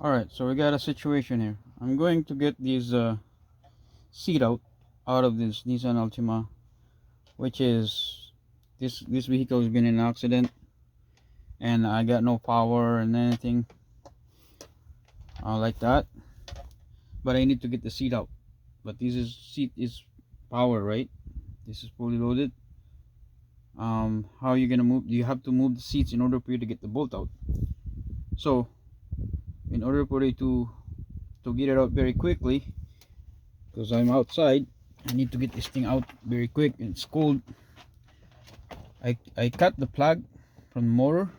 Alright, so we got a situation here. I'm going to get these seat out of this Nissan Altima, which is this vehicle has been in an accident and I got no power and anything like that, but I need to get the seat out. But this is seat is power, right? This is fully loaded. How are you gonna move? You have to move the seats in order for you to get the bolt out. So in order for you to get it out very quickly, because I'm outside, I need to get this thing out very quick and it's cold. I cut the plug from the motor.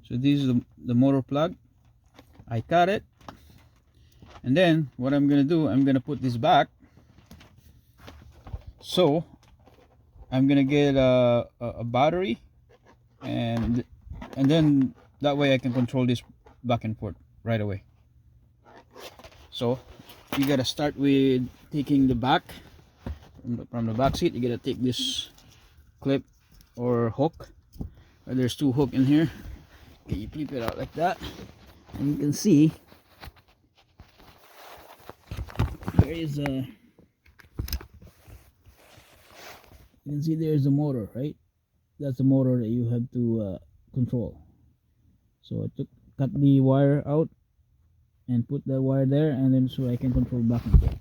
So this is the motor plug. I cut it, and then what I'm gonna do, I'm gonna put this back. So I'm gonna get a battery, and then that way I can control this back and forth right away. So you gotta start with taking the back from the back seat. You gotta take this clip or hook. There's two hooks in here. Okay, you flip it out like that, and you can see there is a. You can see there's a motor, right? That's the motor that you have to control. So I cut the wire out and put the wire there, and then so I can control back and forth.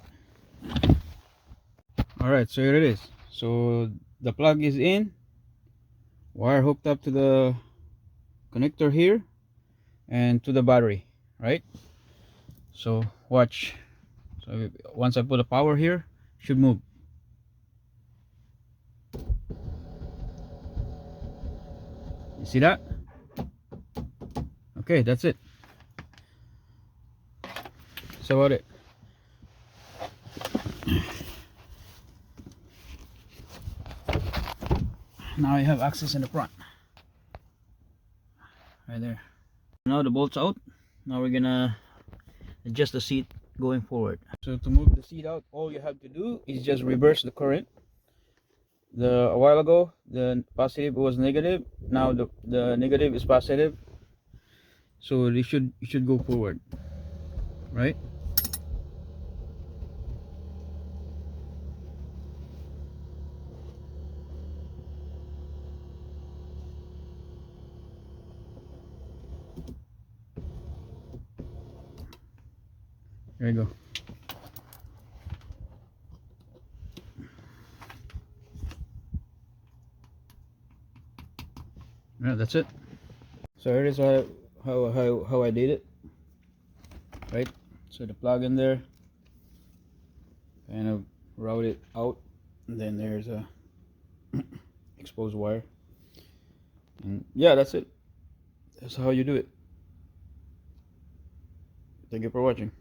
Alright, so here it is. So the plug is in, wire hooked up to the connector here and to the battery, right? So watch. So once I put the power here, it should move. You see that? Okay, that's it. That's about it. Now I have access in the front. Right there. Now the bolt's out. Now we're gonna adjust the seat going forward. So to move the seat out, all you have to do is just reverse the current. A while ago the positive was negative, now the negative is positive, so it should go forward, right? There you go. Yeah, that's it. So here is how I did it, right? So the plug in there, kind of route it out, and then there's a exposed wire, and yeah, that's it. That's how you do it. Thank you for watching.